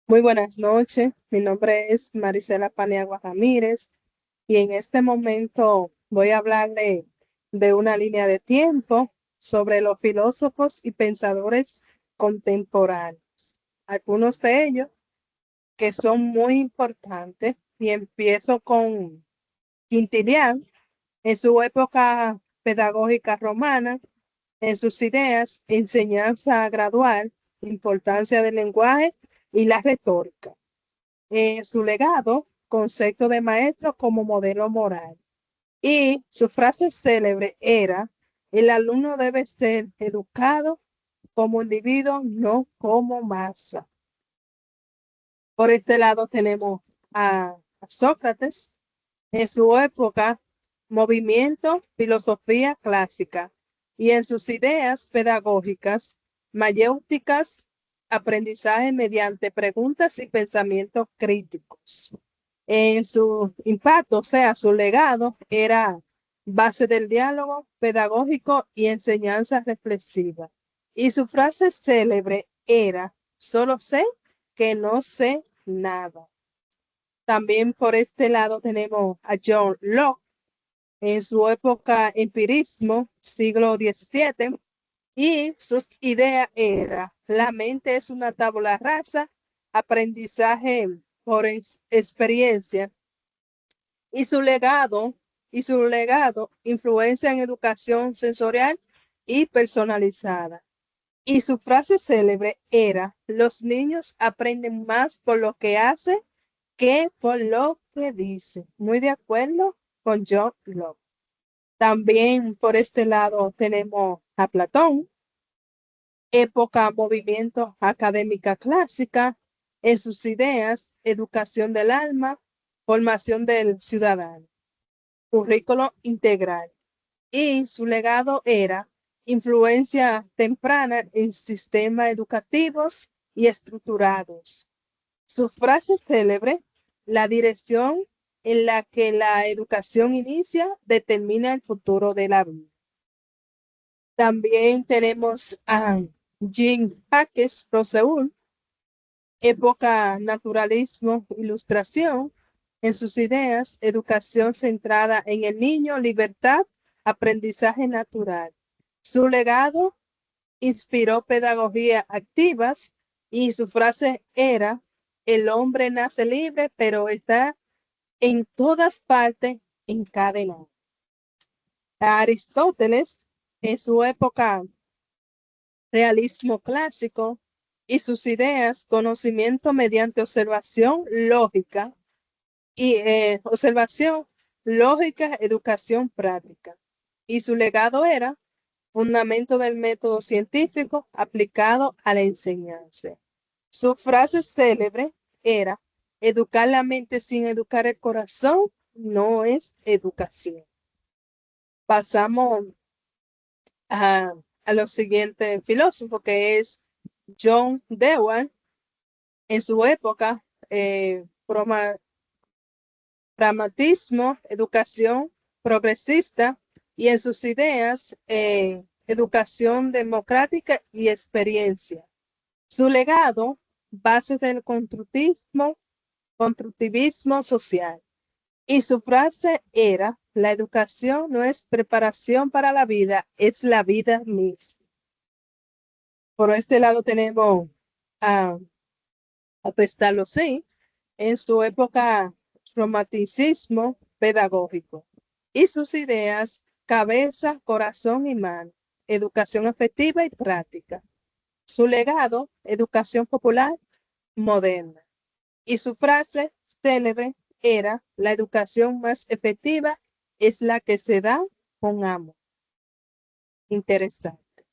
Muy buenas noches, mi nombre es Marisela Paniagua Ramírez y en este momento voy a hablar de una línea de tiempo sobre los filósofos y pensadores contemporáneos. Algunos de ellos que son muy importantes y empiezo con Quintilian en su época pedagógica romana, en sus ideas, enseñanza gradual, importancia del lenguaje y la retórica. Su legado, concepto de maestro como modelo moral. Y su frase célebre era, el alumno debe ser educado como individuo, no como masa. Por este lado tenemos a Sócrates, en su época, movimiento, filosofía clásica, y en sus ideas pedagógicas, mayéuticas, aprendizaje mediante preguntas y pensamientos críticos. En su impacto, o sea, su legado era base del diálogo pedagógico y enseñanza reflexiva. Y su frase célebre era, solo sé que no sé nada. También por este lado tenemos a John Locke, en su época empirismo, siglo XVII, y sus ideas era, la mente es una tabla rasa, aprendizaje por experiencia, y su legado, influencia en educación sensorial y personalizada. Y su frase célebre era, los niños aprenden más por lo que hacen que por lo que dice. Muy de acuerdo con John Locke. También por este lado tenemos a Platón, época movimiento académica clásica, en sus ideas, educación del alma, formación del ciudadano, currículo integral. Y su legado era influencia temprana en sistemas educativos y estructurados. Su frase célebre, la dirección en la que la educación inicia determina el futuro de la vida. También tenemos a Jean-Jacques Rousseau, época naturalismo, ilustración, en sus ideas, educación centrada en el niño, libertad, aprendizaje natural. Su legado inspiró pedagogía activas y su frase era, el hombre nace libre, pero está en todas partes encadenado. Aristóteles, en su época realismo clásico y sus ideas, conocimiento mediante observación lógica y observación lógica, educación práctica. Y su legado era fundamento del método científico aplicado a la enseñanza. Su frase célebre era, educar la mente sin educar el corazón no es educación. Pasamos a, a los siguientes filósofos, que es John Dewey, en su época, pragmatismo, educación progresista, y en sus ideas, educación democrática y experiencia. Su legado, bases del constructivismo social. Y su frase era, la educación no es preparación para la vida, es la vida misma. Por este lado tenemos a, a Pestalozzi, en su época romanticismo pedagógico. Y sus ideas, cabeza, corazón y mano, educación afectiva y práctica. Su legado, educación popular moderna. Y su frase célebre era, la educación más efectiva es la que se da con amor. Interesante.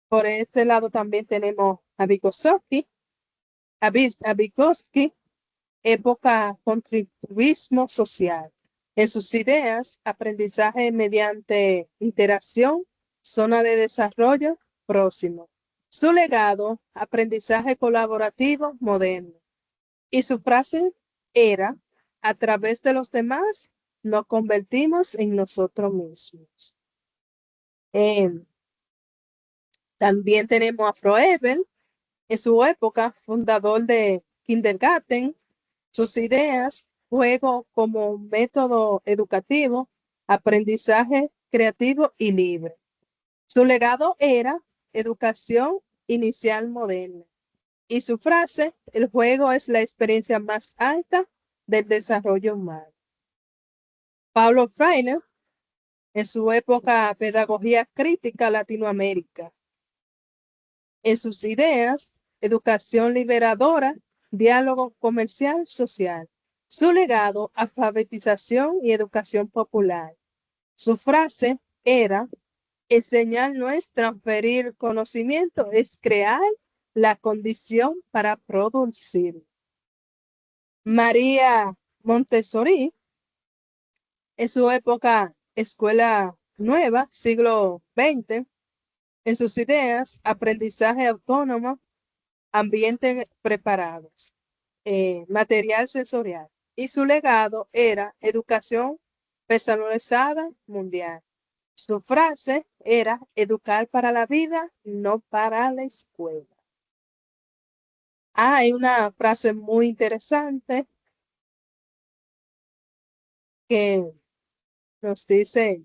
Por este lado también tenemos a Vygotsky, a Vygotsky, época constructivismo social. En sus ideas, aprendizaje mediante interacción, zona de desarrollo próximo. Su legado, aprendizaje colaborativo moderno. Y su frase era, a través de los demás, nos convertimos en nosotros mismos. Eh, También tenemos a Froebel, en su época, fundador de kindergarten. Sus ideas, juego como método educativo, aprendizaje creativo y libre. Su legado era educación inicial moderna. Y su frase, el juego es la experiencia más alta del desarrollo humano. Paulo Freire, en su época, pedagogía crítica Latinoamérica. En sus ideas, educación liberadora, diálogo comercial social. Su legado, alfabetización y educación popular. Su frase era, enseñar no es transferir conocimiento, es crear la condición para producir. María Montessori, en su época, escuela nueva, siglo XX, en sus ideas, aprendizaje autónomo, ambientes preparados, material sensorial. Y su legado era educación personalizada mundial. Su frase era educar para la vida, no para la escuela. Hay una frase muy interesante que nos dice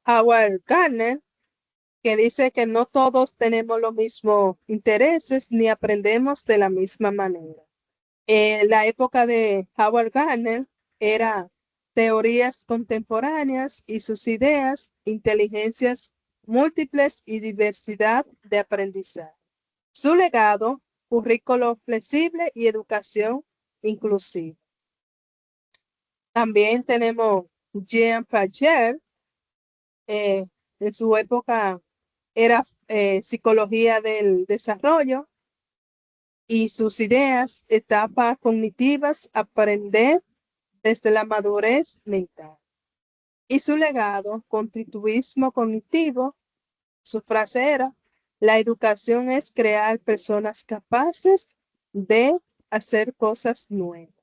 Howard Gardner, que dice que no todos tenemos los mismos intereses ni aprendemos de la misma manera. La época de Howard Gardner era teorías contemporáneas y sus ideas, inteligencias múltiples y diversidad de aprendizaje. Su legado, currículo flexible y educación inclusiva. También tenemos Jean Piaget, en su época era psicología del desarrollo y sus ideas, etapas cognitivas, aprender desde la madurez mental. Y su legado, constitutivismo cognitivo, su frase era, la educación es crear personas capaces de hacer cosas nuevas.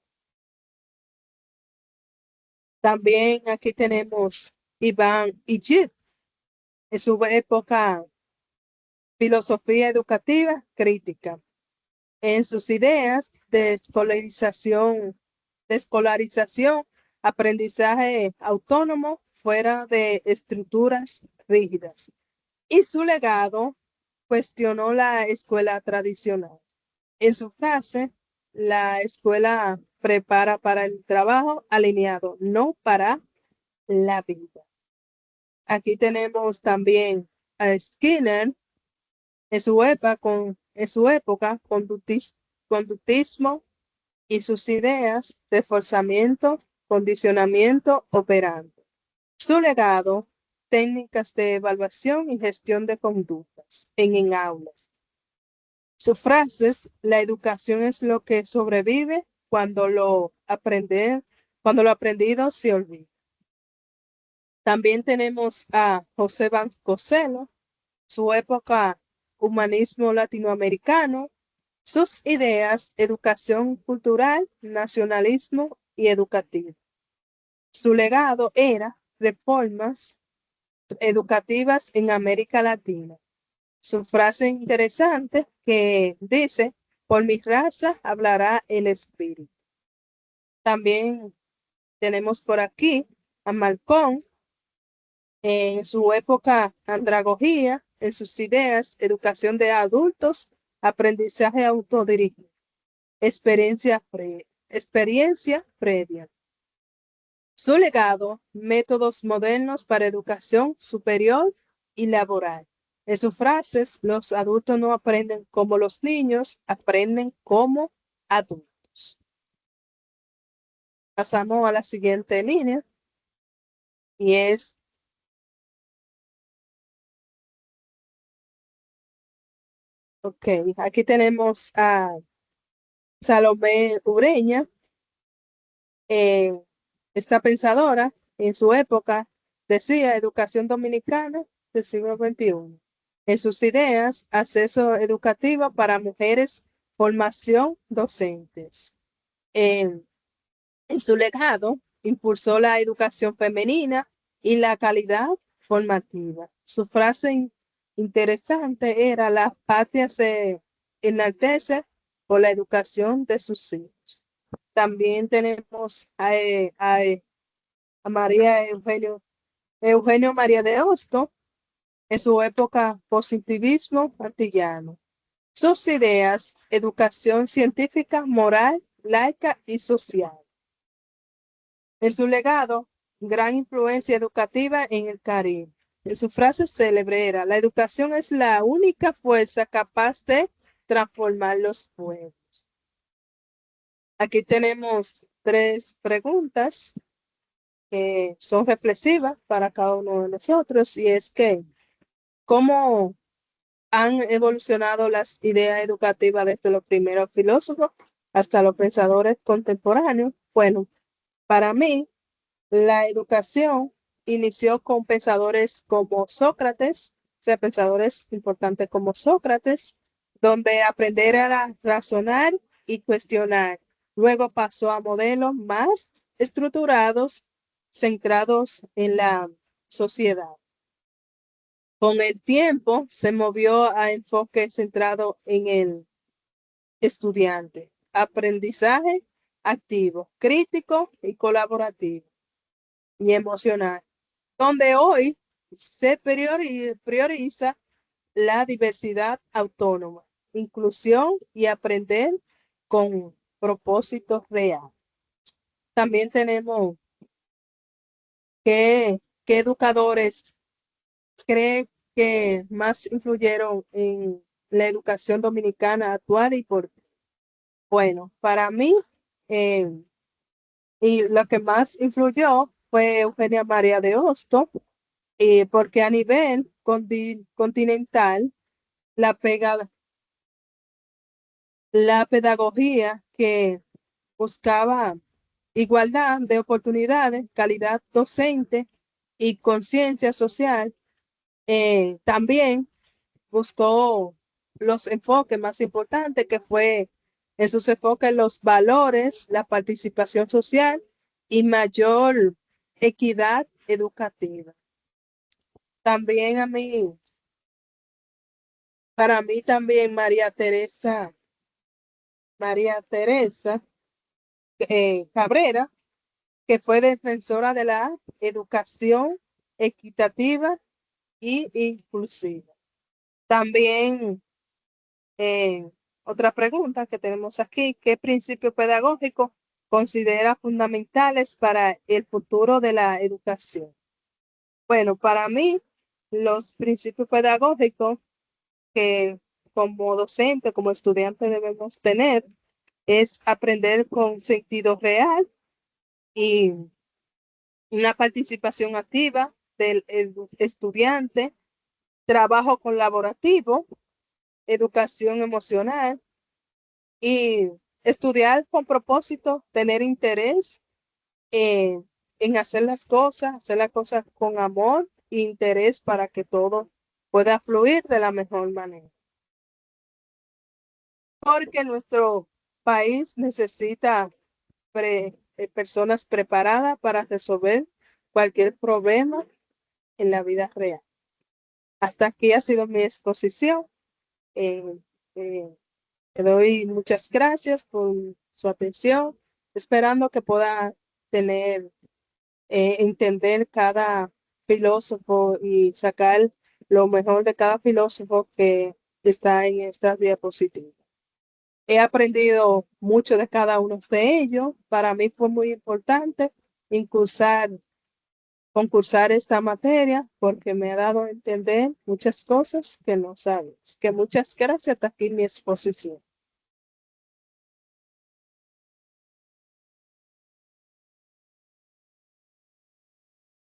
También aquí tenemos Iván Illich, en su época, filosofía educativa crítica. En sus ideas de escolarización, aprendizaje autónomo fuera de estructuras rígidas. Y su legado cuestionó la escuela tradicional. En su frase, la escuela prepara para el trabajo alineado, no para la vida. Aquí tenemos también a Skinner en su época conductismo y sus ideas, reforzamiento, condicionamiento operante. Su legado, técnicas de evaluación y gestión de conductas en aulas. Sus frases, la educación es lo que sobrevive cuando cuando lo aprendido se olvida. También tenemos a José Vasconcelos, su época, humanismo latinoamericano, sus ideas, educación cultural, nacionalismo y educativo. Su legado era reformas educativas en América Latina. Su frase interesante que dice, por mi raza hablará el espíritu. También tenemos por aquí a Malcolm, en su época andragogía, en sus ideas, educación de adultos, aprendizaje autodirigido, experiencia previa. Su legado, métodos modernos para educación superior y laboral. En sus frases, los adultos no aprenden como los niños, aprenden como adultos. Pasamos a la siguiente línea y es ok, aquí tenemos a Salomé Ureña, eh, esta pensadora en su época decía educación dominicana del siglo XXI. En sus ideas, acceso educativo para mujeres, formación docentes. En su legado, impulsó la educación femenina y la calidad formativa. Su frase interesante era: la patria se enaltece por la educación de sus hijos. También tenemos a María Eugenio María de Hostos, en su época positivismo antillano. Sus ideas, educación científica, moral, laica y social. En su legado, gran influencia educativa en el Caribe. En su frase célebre era: la educación es la única fuerza capaz de transformar los pueblos. Aquí tenemos 3 preguntas que son reflexivas para cada uno de nosotros, y es que, ¿cómo han evolucionado las ideas educativas desde los primeros filósofos hasta los pensadores contemporáneos? Bueno, para mí, la educación inició con pensadores como Sócrates, o sea, pensadores importantes como Sócrates, donde aprender a razonar y cuestionar. Luego pasó a modelos más estructurados, centrados en la sociedad. Con el tiempo se movió a enfoque centrado en el estudiante, aprendizaje activo, crítico y colaborativo y emocional, donde hoy se prioriza la diversidad autónoma, inclusión y aprender con propósito real. También tenemos qué educadores cree que más influyeron en la educación dominicana actual y por qué. Bueno, para mí, eh, y lo que más influyó fue Eugenia María de Hostos, porque a nivel continental, la, pega- la pedagogía que buscaba igualdad de oportunidades, calidad docente y conciencia social, también buscó los enfoques más importantes, que fue en sus enfoques los valores, la participación social y mayor equidad educativa. También para mí también María Teresa Cabrera, que fue defensora de la educación equitativa y inclusiva. También Eh, otra pregunta que tenemos aquí: ¿qué principios pedagógicos considera fundamentales para el futuro de la educación? Bueno, para mí, los principios pedagógicos que como docente, como estudiante debemos tener, es aprender con sentido real y una participación activa del estudiante, trabajo colaborativo, educación emocional y estudiar con propósito, tener interés en hacer las cosas con amor e interés para que todo pueda fluir de la mejor manera. Porque nuestro país necesita personas preparadas para resolver cualquier problema en la vida real. Hasta aquí ha sido mi exposición. Eh, eh, Le doy muchas gracias por su atención, esperando que pueda entender cada filósofo y sacar lo mejor de cada filósofo que está en estas diapositivas. He aprendido mucho de cada uno de ellos. Para mí fue muy importante incursar, concursar esta materia, porque me ha dado a entender muchas cosas que no sabes. Que muchas gracias. Hasta aquí mi exposición.